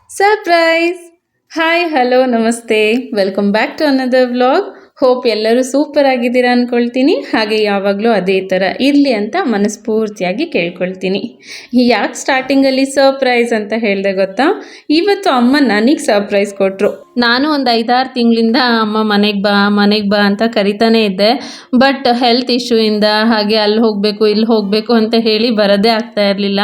Surprise! Hi, hello, ನಮಸ್ತೆ. Welcome back to another vlog. Hope ಎಲ್ಲರೂ super ಆಗಿದ್ದೀರಾ ಅಂದ್ಕೊಳ್ತೀನಿ. ಹಾಗೆ ಯಾವಾಗಲೂ ಅದೇ ಥರ ಇರಲಿ ಅಂತ ಮನಸ್ಫೂರ್ತಿಯಾಗಿ ಕೇಳ್ಕೊಳ್ತೀನಿ. ಯಾಕೆ ಸ್ಟಾರ್ಟಿಂಗಲ್ಲಿ ಸರ್ಪ್ರೈಸ್ ಅಂತ ಹೇಳಿದೆ ಗೊತ್ತಾ? ಇವತ್ತು ಅಮ್ಮ ನನಗೆ ಸರ್ಪ್ರೈಸ್ ಕೊಟ್ಟರು. ನಾನು ಒಂದು 5-6 ತಿಂಗಳಿಂದ ಅಮ್ಮ ಮನೆಗೆ ಬಾ ಅಂತ ಕರಿತಾನೇ ಇದ್ದೆ. ಬಟ್ ಹೆಲ್ತ್ ಇಶ್ಯೂಯಿಂದ ಹಾಗೆ ಅಲ್ಲಿ ಹೋಗಬೇಕು ಇಲ್ಲಿ ಹೋಗಬೇಕು ಅಂತ ಹೇಳಿ ಬರೋದೇ ಆಗ್ತಾ ಇರಲಿಲ್ಲ.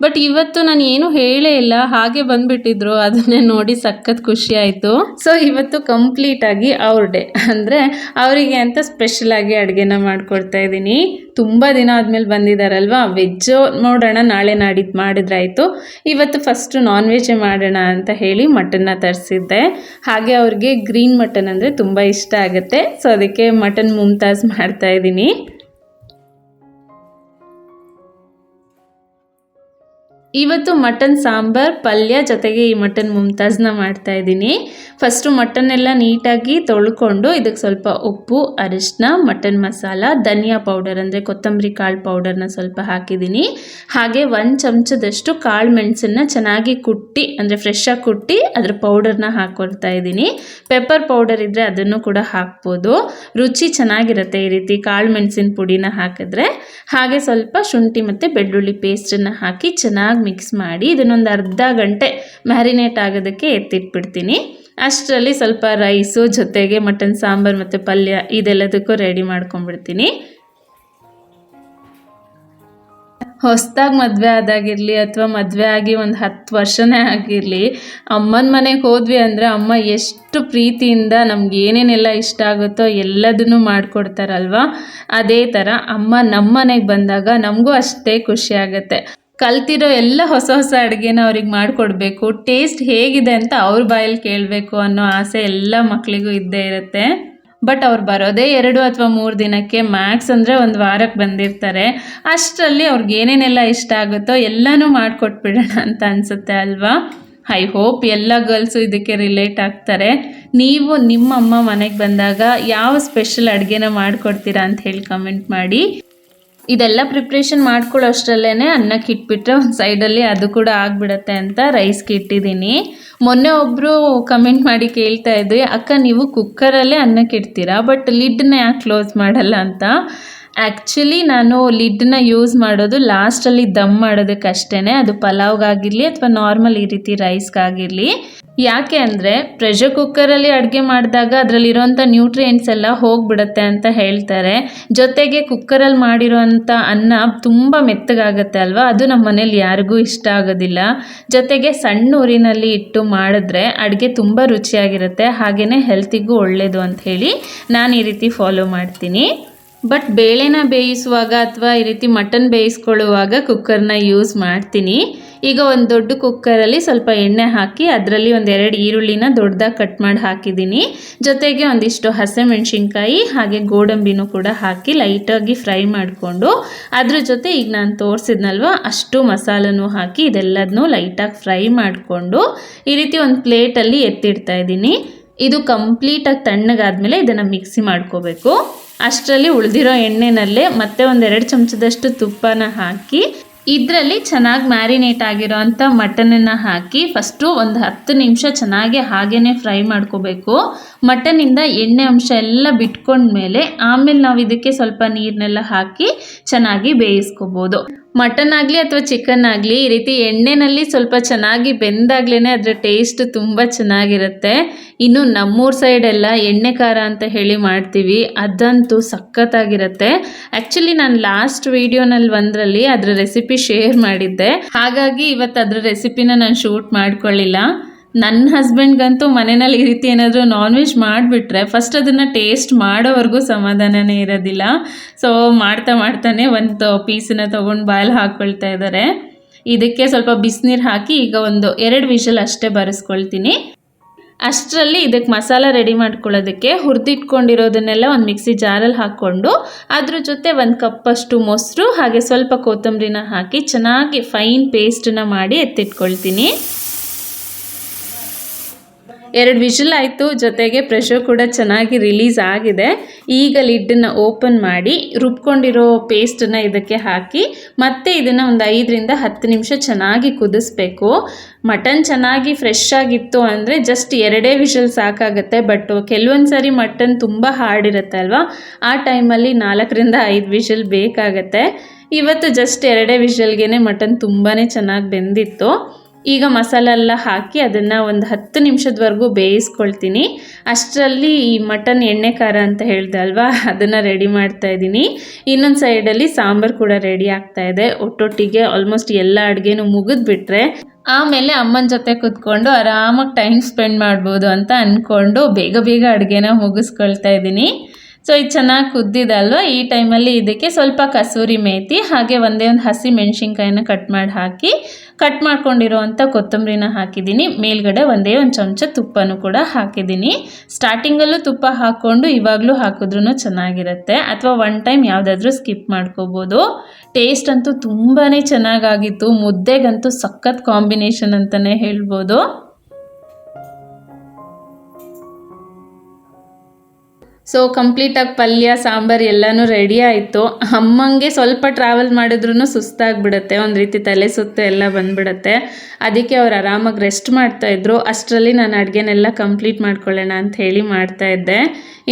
ಬಟ್ ಇವತ್ತು ನಾನು ಏನು ಹೇಳೇ ಇಲ್ಲ, ಹಾಗೆ ಬಂದುಬಿಟ್ಟಿದ್ರು. ಅದನ್ನೇ ನೋಡಿ ಸಖತ್ ಖುಷಿ ಆಯಿತು. ಸೊ ಇವತ್ತು ಕಂಪ್ಲೀಟಾಗಿ ಅವ್ರ ಡೇ, ಅಂದರೆ ಅವರಿಗೆ ಅಂತ ಸ್ಪೆಷಲಾಗಿ ಅಡುಗೆನ ಮಾಡಿಕೊಡ್ತಾ ಇದ್ದೀನಿ. ತುಂಬ ದಿನ ಆದಮೇಲೆ ಬಂದಿದ್ದಾರಲ್ವ, ವೆಜ್ಜು ನೋಡೋಣ ನಾಳೆ ನಾಡಿದ್ದು ಮಾಡಿದ್ರಾಯಿತು. ಇವತ್ತು ಫಸ್ಟು ನಾನ್ ವೆಜ್ಜೇ ಮಾಡೋಣ ಅಂತ ಹೇಳಿ ಮಟನ್ನ ತರಿಸಿದ್ದೆ. ಹಾಗೆ ಅವ್ರಿಗೆ ಗ್ರೀನ್ ಮಟನ್ ಅಂದರೆ ತುಂಬ ಇಷ್ಟ ಆಗುತ್ತೆ. ಸೊ ಅದಕ್ಕೆ ಮಟನ್ ಮುಮ್ತಾಜ್ ಮಾಡ್ತಾ ಇದ್ದೀನಿ. ಇವತ್ತು ಮಟನ್ ಸಾಂಬಾರ್, ಪಲ್ಯ ಜೊತೆಗೆ ಈ ಮಟನ್ ಮುಮ್ತಾಜ್ನ ಮಾಡ್ತಾ ಇದ್ದೀನಿ. ಫಸ್ಟು ಮಟನ್ನೆಲ್ಲ ನೀಟಾಗಿ ತೊಳ್ಕೊಂಡು ಇದಕ್ಕೆ ಸ್ವಲ್ಪ ಉಪ್ಪು, ಅರಿಶಿನ, ಮಟನ್ ಮಸಾಲ, ಧನಿಯಾ ಪೌಡರ್ ಅಂದರೆ ಕೊತ್ತಂಬರಿ ಕಾಳು ಪೌಡರ್ನ ಸ್ವಲ್ಪ ಹಾಕಿದ್ದೀನಿ. ಹಾಗೆ 1 ಚಮಚದಷ್ಟು ಕಾಳು ಮೆಣಸನ್ನು ಚೆನ್ನಾಗಿ ಕುಟ್ಟಿ, ಅಂದರೆ ಫ್ರೆಶ್ಶಾಗಿ ಕುಟ್ಟಿ ಅದರ ಪೌಡರ್ನ ಹಾಕ್ಕೊಳ್ತಾ ಇದ್ದೀನಿ. ಪೆಪ್ಪರ್ ಪೌಡರ್ ಇದ್ದರೆ ಅದನ್ನು ಕೂಡ ಹಾಕ್ಬೋದು. ರುಚಿ ಚೆನ್ನಾಗಿರುತ್ತೆ ಈ ರೀತಿ ಕಾಳು ಮೆಣಸಿನ ಪುಡಿನ ಹಾಕಿದ್ರೆ. ಹಾಗೆ ಸ್ವಲ್ಪ ಶುಂಠಿ ಮತ್ತು ಬೆಳ್ಳುಳ್ಳಿ ಪೇಸ್ಟನ್ನು ಹಾಕಿ ಚೆನ್ನಾಗಿ ಮಿಕ್ಸ್ ಮಾಡಿ ಇದನ್ನೊಂದು ಅರ್ಧ ಗಂಟೆ ಮ್ಯಾರಿನೇಟ್ ಆಗೋದಕ್ಕೆ ಎತ್ತಿಟ್ಬಿಡ್ತೀನಿ. ಅಷ್ಟರಲ್ಲಿ ಸ್ವಲ್ಪ ರೈಸು ಜೊತೆಗೆ ಮಟನ್ ಸಾಂಬಾರು ಮತ್ತು ಪಲ್ಯ ಇದೆಲ್ಲದಕ್ಕೂ ರೆಡಿ ಮಾಡ್ಕೊಂಡ್ಬಿಡ್ತೀನಿ. ಹೊಸದಾಗಿ ಮದುವೆ ಆದಾಗಿರಲಿ ಅಥವಾ ಮದುವೆ ಆಗಿ ಒಂದು 10 ವರ್ಷನೇ ಆಗಿರಲಿ, ಅಮ್ಮನ ಮನೆಗೆ ಹೋದ್ವಿ ಅಂದರೆ ಅಮ್ಮ ಎಷ್ಟು ಪ್ರೀತಿಯಿಂದ ನಮ್ಗೆ ಏನೇನೆಲ್ಲ ಇಷ್ಟ ಆಗುತ್ತೋ ಎಲ್ಲದನ್ನೂ ಮಾಡಿಕೊಡ್ತಾರಲ್ವ. ಅದೇ ಥರ ಅಮ್ಮ ನಮ್ಮ ಮನೆಗೆ ಬಂದಾಗ ನಮಗೂ ಅಷ್ಟೇ ಖುಷಿ ಆಗುತ್ತೆ. ಕಲ್ತಿರೋ ಎಲ್ಲ ಹೊಸ ಹೊಸ ಅಡುಗೆನ ಅವ್ರಿಗೆ ಮಾಡಿಕೊಡ್ಬೇಕು, ಟೇಸ್ಟ್ ಹೇಗಿದೆ ಅಂತ ಅವ್ರ ಬಾಯಲ್ಲಿ ಕೇಳಬೇಕು ಅನ್ನೋ ಆಸೆ ಎಲ್ಲ ಮಕ್ಕಳಿಗೂ ಇದ್ದೇ ಇರುತ್ತೆ. ಬಟ್ ಅವ್ರು ಬರೋದೇ 2 ಅಥವಾ 3 ದಿನಕ್ಕೆ, ಮ್ಯಾಕ್ಸ್ ಅಂದರೆ 1 ವಾರಕ್ಕೆ ಬಂದಿರ್ತಾರೆ. ಅಷ್ಟರಲ್ಲಿ ಅವ್ರಿಗೆ ಏನೇನೆಲ್ಲ ಇಷ್ಟ ಆಗುತ್ತೋ ಎಲ್ಲನೂ ಮಾಡಿಕೊಟ್ಬಿಡೋಣ ಅಂತ ಅನಿಸುತ್ತೆ ಅಲ್ವಾ. ಐ ಹೋಪ್ ಎಲ್ಲ ಗರ್ಲ್ಸು ಇದಕ್ಕೆ ರಿಲೇಟ್ ಆಗ್ತಾರೆ. ನೀವು ನಿಮ್ಮ ಅಮ್ಮ ಮನೆಗೆ ಬಂದಾಗ ಯಾವ ಸ್ಪೆಷಲ್ ಅಡುಗೆನ ಮಾಡಿಕೊಡ್ತೀರಾ ಅಂತ ಹೇಳಿ ಕಮೆಂಟ್ ಮಾಡಿ. ಇದೆಲ್ಲ ಪ್ರಿಪ್ರೇಷನ್ ಮಾಡ್ಕೊಳ್ಳೋ ಅಷ್ಟರಲ್ಲೇ ಅನ್ನಕ್ಕೆ ಇಟ್ಬಿಟ್ರೆ ಒಂದು ಸೈಡಲ್ಲಿ ಅದು ಕೂಡ ಆಗಿಬಿಡತ್ತೆ ಅಂತ ರೈಸ್ಗೆ ಇಟ್ಟಿದ್ದೀನಿ. ಮೊನ್ನೆ ಒಬ್ಬರು ಕಮೆಂಟ್ ಮಾಡಿ ಕೇಳ್ತಾ ಇದ್ವಿ, ಅಕ್ಕ ನೀವು ಕುಕ್ಕರಲ್ಲೇ ಅನ್ನಕ್ಕೆ ಇಡ್ತೀರಾ ಬಟ್ ಲಿಡ್ನ ಯಾಕೆ ಕ್ಲೋಸ್ ಮಾಡಲ್ಲ ಅಂತ. ಆ್ಯಕ್ಚುಲಿ ನಾನು ಲಿಡ್ನ ಯೂಸ್ ಮಾಡೋದು ಲಾಸ್ಟಲ್ಲಿ ದಮ್ ಮಾಡೋದಕ್ಕಷ್ಟೇ, ಅದು ಪಲಾವ್ಗಾಗಿರಲಿ ಅಥವಾ ನಾರ್ಮಲ್ ಈ ರೀತಿ ರೈಸ್ಗಾಗಿರಲಿ. ಯಾಕೆ ಅಂದರೆ ಪ್ರೆಷರ್ ಕುಕ್ಕರಲ್ಲಿ ಅಡುಗೆ ಮಾಡಿದಾಗ ಅದರಲ್ಲಿರೋಂಥ ನ್ಯೂಟ್ರಿಯೆಂಟ್ಸ್ ಎಲ್ಲ ಹೋಗಿಬಿಡುತ್ತೆ ಅಂತ ಹೇಳ್ತಾರೆ. ಜೊತೆಗೆ ಕುಕ್ಕರಲ್ಲಿ ಮಾಡಿರೋಂಥ ಅನ್ನ ತುಂಬ ಮೆತ್ತಗಾಗುತ್ತೆ ಅಲ್ವಾ, ಅದು ನಮ್ಮ ಮನೇಲಿ ಯಾರಿಗೂ ಇಷ್ಟ ಆಗೋದಿಲ್ಲ. ಜೊತೆಗೆ ಸಣ್ಣ ಊರಿನಲ್ಲಿ ಇಟ್ಟು ಮಾಡಿದ್ರೆ ಅಡುಗೆ ತುಂಬ ರುಚಿಯಾಗಿರುತ್ತೆ, ಹಾಗೆಯೇ ಹೆಲ್ತಿಗೂ ಒಳ್ಳೆಯದು ಅಂತ ಹೇಳಿ ನಾನು ಈ ರೀತಿ ಫಾಲೋ ಮಾಡ್ತೀನಿ. ಬಟ್ ಬೇಳೆನ ಬೇಯಿಸುವಾಗ ಅಥವಾ ಈ ರೀತಿ ಮಟನ್ ಬೇಯಿಸ್ಕೊಳ್ಳುವಾಗ ಕುಕ್ಕರ್ನ ಯೂಸ್ ಮಾಡ್ತೀನಿ. ಈಗ ಒಂದು ದೊಡ್ಡ ಕುಕ್ಕರಲ್ಲಿ ಸ್ವಲ್ಪ ಎಣ್ಣೆ ಹಾಕಿ ಅದರಲ್ಲಿ 1-2 ಈರುಳ್ಳಿನ ದೊಡ್ಡದಾಗಿ ಕಟ್ ಮಾಡಿ ಹಾಕಿದ್ದೀನಿ. ಜೊತೆಗೆ ಒಂದಿಷ್ಟು ಹಸಿಮೆಣಸಿನ್ಕಾಯಿ ಹಾಗೆ ಗೋಡಂಬಿನೂ ಕೂಡ ಹಾಕಿ ಲೈಟಾಗಿ ಫ್ರೈ ಮಾಡಿಕೊಂಡು ಅದ್ರ ಜೊತೆ ಈಗ ನಾನು ತೋರಿಸಿದ್ನಲ್ವ ಅಷ್ಟು ಮಸಾಲನೂ ಹಾಕಿ ಇದೆಲ್ಲದನ್ನೂ ಲೈಟಾಗಿ ಫ್ರೈ ಮಾಡಿಕೊಂಡು ಈ ರೀತಿ ಒಂದು ಪ್ಲೇಟಲ್ಲಿ ಎತ್ತಿಡ್ತಾ ಇದ್ದೀನಿ. ಇದು ಕಂಪ್ಲೀಟಾಗಿ ತಣ್ಣಗಾದ್ಮೇಲೆ ಇದನ್ನು ಮಿಕ್ಸಿ ಮಾಡ್ಕೋಬೇಕು. ಅಷ್ಟರಲ್ಲಿ ಉಳಿದಿರೋ ಎಣ್ಣೆನಲ್ಲೇ ಮತ್ತೆ 1-2 ಚಮಚದಷ್ಟು ತುಪ್ಪನ ಹಾಕಿ ಇದರಲ್ಲಿ ಚೆನ್ನಾಗಿ ಮ್ಯಾರಿನೇಟ್ ಆಗಿರೋ ಅಂಥ ಮಟನನ್ನು ಹಾಕಿ ಫಸ್ಟು ಒಂದು 10 ನಿಮಿಷ ಚೆನ್ನಾಗಿ ಹಾಗೇ ಫ್ರೈ ಮಾಡ್ಕೋಬೇಕು. ಮಟನಿಂದ ಎಣ್ಣೆ ಅಂಶ ಎಲ್ಲ ಬಿಟ್ಕೊಂಡ್ಮೇಲೆ ಆಮೇಲೆ ನಾವು ಇದಕ್ಕೆ ಸ್ವಲ್ಪ ನೀರನ್ನೆಲ್ಲ ಹಾಕಿ ಚೆನ್ನಾಗಿ ಬೇಯಿಸ್ಕೋಬೋದು. ಮಟನ್ ಆಗಲಿ ಅಥವಾ ಚಿಕನ್ ಆಗಲಿ ಈ ರೀತಿ ಎಣ್ಣೆಯಲ್ಲಿ ಸ್ವಲ್ಪ ಚೆನ್ನಾಗಿ ಬೆಂದಾಗ್ಲೇ ಅದರ ಟೇಸ್ಟ್ ತುಂಬ ಚೆನ್ನಾಗಿರುತ್ತೆ. ಇನ್ನು ನಮ್ಮೂರ ಸೈಡೆಲ್ಲ ಎಣ್ಣೆ ಖಾರ ಅಂತ ಹೇಳಿ ಮಾಡ್ತೀವಿ, ಅದಂತೂ ಸಖತ್ತಾಗಿರುತ್ತೆ. ಆ್ಯಕ್ಚುಲಿ ನಾನು ಲಾಸ್ಟ್ ವೀಡಿಯೋನಲ್ಲಿ ಒಂದರಲ್ಲಿ ಅದರ ರೆಸಿಪಿ ಶೇರ್ ಮಾಡಿದ್ದೆ, ಹಾಗಾಗಿ ಇವತ್ತು ಅದರ ರೆಸಿಪಿನ ನಾನು ಶೂಟ್ ಮಾಡ್ಕೊಳ್ಳಿಲ್ಲ. ನನ್ನ ಹಸ್ಬೆಂಡ್ಗಂತೂ ಮನೆಯಲ್ಲಿ ಈ ರೀತಿ ಏನಾದರೂ ನಾನ್ ವೆಜ್ ಮಾಡಿಬಿಟ್ರೆ ಫಸ್ಟ್ ಅದನ್ನು ಟೇಸ್ಟ್ ಮಾಡೋವರೆಗೂ ಸಮಾಧಾನನೇ ಇರೋದಿಲ್ಲ. ಸೊ ಮಾಡ್ತಾನೆ ಒಂದು ಪೀಸನ್ನ ತೊಗೊಂಡು ಬಾಯಲ್ಲಿ ಹಾಕ್ಕೊಳ್ತಾ ಇದ್ದಾರೆ. ಇದಕ್ಕೆ ಸ್ವಲ್ಪ ಬಿಸಿನೀರು ಹಾಕಿ ಈಗ 1-2 ವಿಷಲ್ ಅಷ್ಟೇ ಬರೆಸ್ಕೊಳ್ತೀನಿ. ಅಷ್ಟರಲ್ಲಿ ಇದಕ್ಕೆ ಮಸಾಲ ರೆಡಿ ಮಾಡ್ಕೊಳ್ಳೋದಕ್ಕೆ ಹುರಿದಿಟ್ಕೊಂಡಿರೋದನ್ನೆಲ್ಲ ಒಂದು ಮಿಕ್ಸಿ ಜಾರಲ್ಲಿ ಹಾಕ್ಕೊಂಡು ಅದ್ರ ಜೊತೆ 1 ಕಪ್ಪಷ್ಟು ಮೊಸರು ಹಾಗೆ ಸ್ವಲ್ಪ ಕೊತ್ತಂಬರಿನ ಹಾಕಿ ಚೆನ್ನಾಗಿ ಫೈನ್ ಪೇಸ್ಟನ್ನ ಮಾಡಿ ಎತ್ತಿಟ್ಕೊಳ್ತೀನಿ. 2 ವಿಷಲ್ ಆಯಿತು, ಜೊತೆಗೆ ಪ್ರೆಷರ್ ಕೂಡ ಚೆನ್ನಾಗಿ ರಿಲೀಸ್ ಆಗಿದೆ. ಈಗ ಲಿಡ್ಡನ್ನು ಓಪನ್ ಮಾಡಿ ರುಬ್ಕೊಂಡಿರೋ ಪೇಸ್ಟನ್ನು ಇದಕ್ಕೆ ಹಾಕಿ ಮತ್ತೆ ಇದನ್ನು ಒಂದು 5ರಿಂದ 10 ನಿಮಿಷ ಚೆನ್ನಾಗಿ ಕುದಿಸ್ಬೇಕು. ಮಟನ್ ಚೆನ್ನಾಗಿ ಫ್ರೆಶ್ ಆಗಿತ್ತು ಅಂದರೆ ಜಸ್ಟ್ 2 ವಿಷಲ್ ಸಾಕಾಗುತ್ತೆ. ಬಟ್ ಕೆಲವೊಂದು ಸಾರಿ ಮಟನ್ ತುಂಬ ಹಾರ್ಡ್ ಇರುತ್ತೆ ಅಲ್ವಾ, ಆ ಟೈಮಲ್ಲಿ 4ರಿಂದ 5 ವಿಷಲ್ ಬೇಕಾಗತ್ತೆ. ಇವತ್ತು ಜಸ್ಟ್ 2 ವಿಷಲ್ಗೆ ಮಟನ್ ತುಂಬಾ ಚೆನ್ನಾಗಿ ಬೆಂದಿತ್ತು. ಈಗ ಮಸಾಲೆ ಎಲ್ಲ ಹಾಕಿ ಅದನ್ನು ಒಂದು 10 ನಿಮಿಷದವರೆಗೂ ಬೇಯಿಸ್ಕೊಳ್ತೀನಿ. ಅಷ್ಟರಲ್ಲಿ ಈ ಮಟನ್ ಎಣ್ಣೆ ಖಾರ ಅಂತ ಹೇಳ್ದೆ ಅಲ್ವಾ, ಅದನ್ನು ರೆಡಿ ಮಾಡ್ತಾ ಇದ್ದೀನಿ. ಇನ್ನೊಂದು ಸೈಡಲ್ಲಿ ಸಾಂಬಾರು ಕೂಡ ರೆಡಿ ಆಗ್ತಾ ಇದೆ. ಒಟ್ಟೊಟ್ಟಿಗೆ ಆಲ್ಮೋಸ್ಟ್ ಎಲ್ಲ ಅಡುಗೆನೂ ಮುಗಿದ್ಬಿಟ್ರೆ ಆಮೇಲೆ ಅಮ್ಮನ ಜೊತೆ ಕೂತ್ಕೊಂಡು ಆರಾಮಾಗಿ ಟೈಮ್ ಸ್ಪೆಂಡ್ ಮಾಡ್ಬೋದು ಅಂತ ಅಂದ್ಕೊಂಡು ಬೇಗ ಬೇಗ ಅಡುಗೆನ ಮುಗಿಸ್ಕೊಳ್ತಾ ಇದ್ದೀನಿ. ಸೊ ಇದು ಚೆನ್ನಾಗಿ ಕುದ್ದಿದೆ ಅಲ್ವಾ, ಈ ಟೈಮಲ್ಲಿ ಇದಕ್ಕೆ ಸ್ವಲ್ಪ ಕಸೂರಿ ಮೇಥಿ ಹಾಗೆ ಒಂದೇ ಒಂದು ಹಸಿ ಮೆಣಸಿನ್ಕಾಯಿನ ಕಟ್ ಮಾಡಿ ಹಾಕಿ ಕಟ್ ಮಾಡ್ಕೊಂಡಿರೋವಂಥ ಕೊತ್ತಂಬರಿನ ಹಾಕಿದ್ದೀನಿ. ಮೇಲ್ಗಡೆ ಒಂದೇ ಒಂದು ಚಮಚ ತುಪ್ಪನೂ ಕೂಡ ಹಾಕಿದ್ದೀನಿ. ಸ್ಟಾರ್ಟಿಂಗಲ್ಲೂ ತುಪ್ಪ ಹಾಕ್ಕೊಂಡು ಇವಾಗಲೂ ಹಾಕಿದ್ರೂ ಚೆನ್ನಾಗಿರುತ್ತೆ, ಅಥವಾ ಒನ್ ಟೈಮ್ ಯಾವುದಾದ್ರೂ ಸ್ಕಿಪ್ ಮಾಡ್ಕೋಬೋದು. ಟೇಸ್ಟ್ ಅಂತೂ ತುಂಬಾ ಚೆನ್ನಾಗಾಗಿತ್ತು. ಮುದ್ದೆಗಂತೂ ಸಖತ್ ಕಾಂಬಿನೇಷನ್ ಅಂತಲೇ ಹೇಳ್ಬೋದು. ಸೊ ಕಂಪ್ಲೀಟಾಗಿ ಪಲ್ಯ ಸಾಂಬಾರು ಎಲ್ಲನೂ ರೆಡಿ ಆಯಿತು. ಅಮ್ಮಂಗೆ ಸ್ವಲ್ಪ ಟ್ರಾವೆಲ್ ಮಾಡಿದ್ರೂ ಸುಸ್ತಾಗಿಬಿಡುತ್ತೆ, ಒಂದು ರೀತಿ ತಲೆ ಸುತ್ತ ಎಲ್ಲ ಬಂದುಬಿಡುತ್ತೆ. ಅದಕ್ಕೆ ಅವ್ರು ಆರಾಮಾಗಿ ರೆಸ್ಟ್ ಮಾಡ್ತಾಯಿದ್ರು. ಅಷ್ಟರಲ್ಲಿ ನಾನು ಅಡುಗೆನೆಲ್ಲ ಕಂಪ್ಲೀಟ್ ಮಾಡ್ಕೊಳ್ಳೋಣ ಅಂತ ಹೇಳಿ ಮಾಡ್ತಾಯಿದ್ದೆ.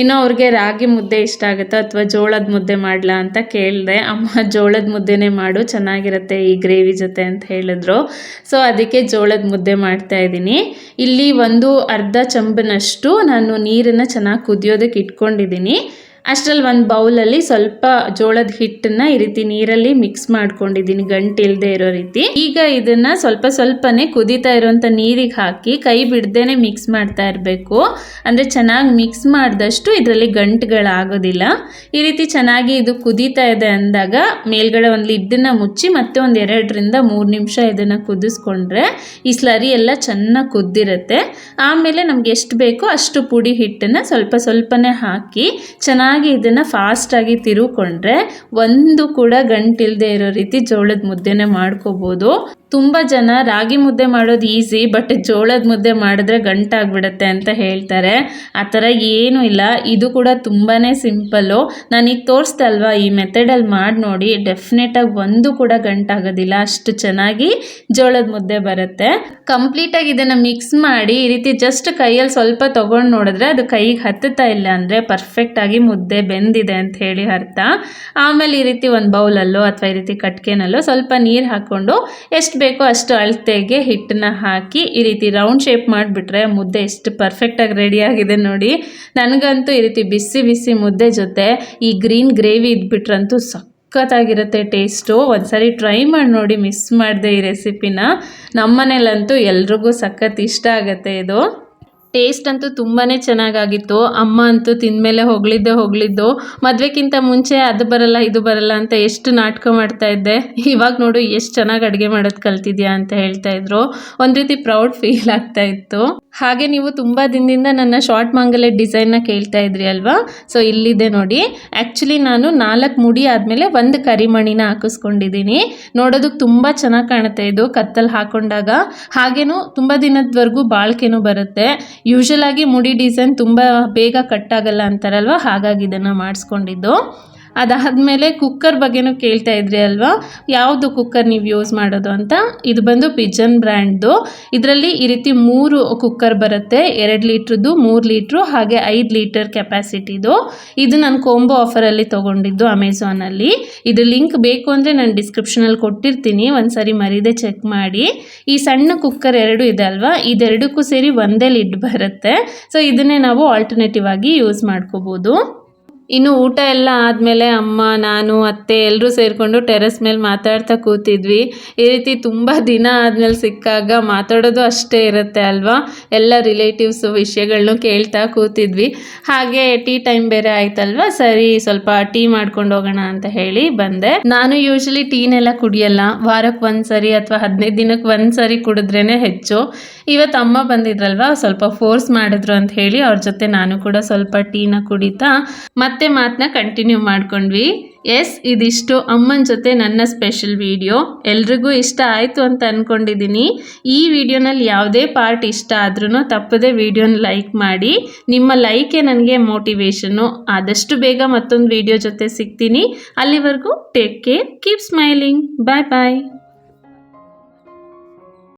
ಇನ್ನು ಅವ್ರಿಗೆ ರಾಗಿ ಮುದ್ದೆ ಇಷ್ಟ ಆಗುತ್ತೋ ಅಥವಾ ಜೋಳದ ಮುದ್ದೆ ಮಾಡಲಾ ಅಂತ ಕೇಳಿದೆ. ಅಮ್ಮ ಜೋಳದ ಮುದ್ದೆನೇ ಮಾಡು, ಚೆನ್ನಾಗಿರುತ್ತೆ ಈ ಗ್ರೇವಿ ಜೊತೆ ಅಂತ ಹೇಳಿದ್ರು. ಸೊ ಅದಕ್ಕೆ ಜೋಳದ ಮುದ್ದೆ ಮಾಡ್ತಾಯಿದ್ದೀನಿ. ಇಲ್ಲಿ ಒಂದು ಅರ್ಧ ಚಮಚನಷ್ಟು ನಾನು ನೀರನ್ನು ಚೆನ್ನಾಗಿ ಕುದಿಯೋದಕ್ಕೆ ಇಟ್ಕೊಂಡಿದ್ದೀನಿ. ಅಷ್ಟರಲ್ಲಿ ಒಂದು ಬೌಲಲ್ಲಿ ಸ್ವಲ್ಪ ಜೋಳದ ಹಿಟ್ಟನ್ನು ಈ ರೀತಿ ನೀರಲ್ಲಿ ಮಿಕ್ಸ್ ಮಾಡ್ಕೊಂಡಿದ್ದೀನಿ, ಗಂಟಿಲ್ದೇ ಇರೋ ರೀತಿ. ಈಗ ಇದನ್ನು ಸ್ವಲ್ಪ ಸ್ವಲ್ಪನೇ ಕುದೀತಾ ಇರೋಂಥ ನೀರಿಗೆ ಹಾಕಿ ಕೈ ಬಿಡ್ದೇನೆ ಮಿಕ್ಸ್ ಮಾಡ್ತಾ ಇರಬೇಕು. ಅಂದರೆ ಚೆನ್ನಾಗಿ ಮಿಕ್ಸ್ ಮಾಡಿದಷ್ಟು ಇದರಲ್ಲಿ ಗಂಟುಗಳಾಗೋದಿಲ್ಲ. ಈ ರೀತಿ ಚೆನ್ನಾಗಿ ಇದು ಕುದೀತಾ ಇದೆ ಅಂದಾಗ ಮೇಲ್ಗಡೆ ಒಂದು ಲಿಡ್ಡನ್ನು ಮುಚ್ಚಿ ಮತ್ತೆ ಒಂದು 2ರಿಂದ 3 ನಿಮಿಷ ಇದನ್ನು ಕುದಿಸ್ಕೊಂಡ್ರೆ ಈ ಸ್ಲರಿ ಎಲ್ಲ ಚೆನ್ನಾಗಿ ಕುದ್ದಿರುತ್ತೆ. ಆಮೇಲೆ ನಮ್ಗೆ ಎಷ್ಟು ಬೇಕೋ ಅಷ್ಟು ಪುಡಿ ಹಿಟ್ಟನ್ನು ಸ್ವಲ್ಪ ಸ್ವಲ್ಪನೇ ಹಾಕಿ ಚೆನ್ನಾಗಿ ಇದನ್ನು ಫಾಸ್ಟಾಗಿ ತಿರುಕೊಂಡ್ರೆ ಒಂದು ಕೂಡ ಗಂಟಿಲ್ದೇ ಇರೋ ರೀತಿ ಜೋಳದ ಮುದ್ದೆನೇ ಮಾಡ್ಕೋಬೋದು. ತುಂಬ ಜನ ರಾಗಿ ಮುದ್ದೆ ಮಾಡೋದು ಈಸಿ, ಬಟ್ ಜೋಳದ ಮುದ್ದೆ ಮಾಡಿದ್ರೆ ಗಂಟಾಗ್ಬಿಡುತ್ತೆ ಅಂತ ಹೇಳ್ತಾರೆ. ಆ ಥರ ಏನೂ ಇಲ್ಲ, ಇದು ಕೂಡ ತುಂಬಾ ಸಿಂಪಲ್ಲು. ನಾನೀಗ ತೋರಿಸ್ದೆ ಅಲ್ವಾ, ಈ ಮೆಥಡಲ್ಲಿ ಮಾಡಿ ನೋಡಿ, ಡೆಫಿನೆಟಾಗಿ ಒಂದು ಕೂಡ ಗಂಟಾಗೋದಿಲ್ಲ, ಅಷ್ಟು ಚೆನ್ನಾಗಿ ಜೋಳದ ಮುದ್ದೆ ಬರುತ್ತೆ. ಕಂಪ್ಲೀಟಾಗಿ ಇದನ್ನು ಮಿಕ್ಸ್ ಮಾಡಿ ಈ ರೀತಿ ಜಸ್ಟ್ ಕೈಯಲ್ಲಿ ಸ್ವಲ್ಪ ತೊಗೊಂಡು ನೋಡಿದ್ರೆ ಅದು ಕೈಗೆ ಹತ್ತುತ್ತಾ ಇಲ್ಲ ಅಂದರೆ ಪರ್ಫೆಕ್ಟಾಗಿ ಮುದ್ದೆ ಬೆಂದಿದೆ ಅಂತ ಹೇಳಿ ಅರ್ಥ. ಆಮೇಲೆ ಈ ರೀತಿ ಒಂದು ಬೌಲಲ್ಲೋ ಅಥವಾ ಈ ರೀತಿ ಕಟ್ಕೆನಲ್ಲೋ ಸ್ವಲ್ಪ ನೀರು ಹಾಕ್ಕೊಂಡು ಎಷ್ಟು ಬೇಕೋ ಅಷ್ಟು ಅಳತೆಗೆ ಹಿಟ್ಟನ್ನ ಹಾಕಿ ಈ ರೀತಿ ರೌಂಡ್ ಶೇಪ್ ಮಾಡಿಬಿಟ್ರೆ ಮುದ್ದೆ ಎಷ್ಟು ಪರ್ಫೆಕ್ಟಾಗಿ ರೆಡಿ ಆಗಿದೆ ನೋಡಿ. ನನಗಂತೂ ಈ ರೀತಿ ಬಿಸಿ ಬಿಸಿ ಮುದ್ದೆ ಜೊತೆ ಈ ಗ್ರೀನ್ ಗ್ರೇವಿ ಇದ್ಬಿಟ್ರಂತೂ ಸಖತ್ತಾಗಿರುತ್ತೆ ಟೇಸ್ಟು. ಒಂದ್ಸರಿ ಟ್ರೈ ಮಾಡಿ ನೋಡಿ, ಮಿಸ್ ಮಾಡಿದೆ ಈ ರೆಸಿಪಿನ. ನಮ್ಮನೇಲಂತೂ ಎಲ್ರಿಗೂ ಸಖತ್ ಇಷ್ಟ ಆಗುತ್ತೆ ಇದು. ಟೇಸ್ಟ್ ಅಂತೂ ತುಂಬಾ ಚೆನ್ನಾಗಾಗಿತ್ತು. ಅಮ್ಮ ಅಂತೂ ತಿಂದಮೇಲೆ ಹೊಗಳಿದ್ದು. ಮದುವೆಗಿಂತ ಮುಂಚೆ ಅದು ಬರಲ್ಲ ಇದು ಬರಲ್ಲ ಅಂತ ಎಷ್ಟು ನಾಟಕ ಮಾಡ್ತಾ ಇದ್ದೆ, ಇವಾಗ ನೋಡು ಎಷ್ಟು ಚೆನ್ನಾಗಿ ಅಡುಗೆ ಮಾಡೋದು ಕಲ್ತಿದ್ಯಾ ಅಂತ ಹೇಳ್ತಾ ಇದ್ರು. ಒಂದು ರೀತಿ ಪ್ರೌಡ್ ಫೀಲ್ ಆಗ್ತಾ ಇತ್ತು. ಹಾಗೆ ನೀವು ತುಂಬ ದಿನದಿಂದ ನನ್ನ ಶಾರ್ಟ್ ಮಾಂಗಲ್ಯ ಡಿಸೈನ್ನ ಕೇಳ್ತಾ ಇದ್ರಿ ಅಲ್ವಾ. ಸೊ ಇಲ್ಲಿದೆ ನೋಡಿ. ಆ್ಯಕ್ಚುಲಿ ನಾನು 4 ಮುಡಿ ಆದಮೇಲೆ 1 ಕರಿಮಣಿನ ಹಾಕಿಸ್ಕೊಂಡಿದ್ದೀನಿ. ನೋಡೋದಕ್ಕೆ ತುಂಬ ಚೆನ್ನಾಗಿ ಕಾಣುತ್ತೆ ಇದು ಕತ್ತಲ್ಲಿ ಹಾಕೊಂಡಾಗ. ಹಾಗೇನೂ ತುಂಬ ದಿನದವರೆಗೂ ಬಾಳ್ಕೆನೂ ಬರುತ್ತೆ. ಯೂಶಲ್ ಆಗಿ ಮುಡಿ ಡಿಸೈನ್ ತುಂಬ ಬೇಗ ಕಟ್ಟಾಗಲ್ಲ ಅಂತಾರಲ್ವ, ಹಾಗಾಗಿ ಇದನ್ನು ಮಾಡಿಸ್ಕೊಂಡಿದ್ದು. ಅದಾದಮೇಲೆ ಕುಕ್ಕರ್ ಬಗ್ಗೆನೂ ಕೇಳ್ತಾ ಇದ್ರಿ ಅಲ್ವಾ, ಯಾವುದು ಕುಕ್ಕರ್ ನೀವು ಯೂಸ್ ಮಾಡೋದು ಅಂತ. ಇದು ಬಂದು ಪಿಜನ್ ಬ್ರ್ಯಾಂಡ್ದು. ಇದರಲ್ಲಿ ಈ ರೀತಿ 3 ಕುಕ್ಕರ್ ಬರುತ್ತೆ, 2 ಲೀಟ್ರದ್ದು, 3 ಲೀಟ್ರು ಹಾಗೆ 5 ಲೀಟರ್ ಕೆಪಾಸಿಟಿದು. ಇದು ನಾನು ಕೋಂಬೋ ಆಫರಲ್ಲಿ ತೊಗೊಂಡಿದ್ದು ಅಮೆಝಾನಲ್ಲಿ. ಇದು ಲಿಂಕ್ ಬೇಕು ಅಂದರೆ ನಾನು ಡಿಸ್ಕ್ರಿಪ್ಷನಲ್ಲಿ ಕೊಟ್ಟಿರ್ತೀನಿ, ಒಂದ್ಸರಿ ಮರೀದೆ ಚೆಕ್ ಮಾಡಿ. ಈ ಸಣ್ಣ ಕುಕ್ಕರ್ 2 ಇದೆ ಅಲ್ವಾ, ಇದೆರಡಕ್ಕೂ ಸೇರಿ ಒಂದೇ ಲಿಡ್ ಬರುತ್ತೆ. ಸೊ ಇದನ್ನೇ ನಾವು ಆಲ್ಟರ್ನೇಟಿವ್ ಆಗಿ ಯೂಸ್ ಮಾಡ್ಕೋಬೋದು. ಇನ್ನು ಊಟ ಎಲ್ಲ ಆದಮೇಲೆ ಅಮ್ಮ, ನಾನು, ಅತ್ತೆ ಎಲ್ಲರೂ ಸೇರಿಕೊಂಡು ಟೆರೆಸ್ ಮೇಲೆ ಮಾತಾಡ್ತಾ ಕೂತಿದ್ವಿ. ಈ ರೀತಿ ತುಂಬ ದಿನ ಆದಮೇಲೆ ಸಿಕ್ಕಾಗ ಮಾತಾಡೋದು ಅಷ್ಟೇ ಇರುತ್ತೆ ಅಲ್ವಾ. ಎಲ್ಲ ರಿಲೇಟಿವ್ಸು ವಿಷಯಗಳನ್ನೂ ಕೇಳ್ತಾ ಕೂತಿದ್ವಿ. ಹಾಗೆ ಟೀ ಟೈಮ್ ಬೇರೆ ಆಯ್ತಲ್ವ, ಸರಿ ಸ್ವಲ್ಪ ಟೀ ಮಾಡ್ಕೊಂಡು ಹೋಗೋಣ ಅಂತ ಹೇಳಿ ಬಂದೆ. ನಾನು ಯೂಶಲಿ ಟೀನೆಲ್ಲ ಕುಡಿಯಲ್ಲ, ವಾರಕ್ಕೆ 1 ಸರಿ ಅಥವಾ 15 ದಿನಕ್ಕೆ 1 ಸರಿ ಕುಡಿದ್ರೇ ಹೆಚ್ಚು. ಇವತ್ತು ಅಮ್ಮ ಬಂದಿದ್ರಲ್ವ, ಸ್ವಲ್ಪ ಫೋರ್ಸ್ ಮಾಡಿದ್ರು ಅಂತ ಹೇಳಿ ಅವ್ರ ಜೊತೆ ನಾನು ಕೂಡ ಸ್ವಲ್ಪ ಟೀನ ಕುಡಿತಾ ಮತ್ತೆ ಮಾತನ್ನ ಕಂಟಿನ್ಯೂ ಮಾಡ್ಕೊಂಡ್ವಿ. ಇದಿಷ್ಟು ಅಮ್ಮನ ಜೊತೆ ನನ್ನ ಸ್ಪೆಷಲ್ ವಿಡಿಯೋ. ಎಲ್ರಿಗೂ ಇಷ್ಟ ಆಯಿತು ಅಂತ ಅಂದ್ಕೊಂಡಿದ್ದೀನಿ. ಈ ವಿಡಿಯೋನಲ್ಲಿ ಯಾವುದೇ ಪಾರ್ಟ್ ಇಷ್ಟ ಆದ್ರೂ ತಪ್ಪದೆ ವಿಡಿಯೋನ ಲೈಕ್ ಮಾಡಿ. ನಿಮ್ಮ ಲೈಕೇ ನನಗೆ ಮೋಟಿವೇಶನ್ನು. ಆದಷ್ಟು ಬೇಗ ಮತ್ತೊಂದು ವಿಡಿಯೋ ಜೊತೆ ಸಿಗ್ತೀನಿ. ಅಲ್ಲಿವರೆಗೂ ಟೇಕ್ ಕೇರ್, ಕೀಪ್ ಸ್ಮೈಲಿಂಗ್. ಬಾಯ್ ಬಾಯ್.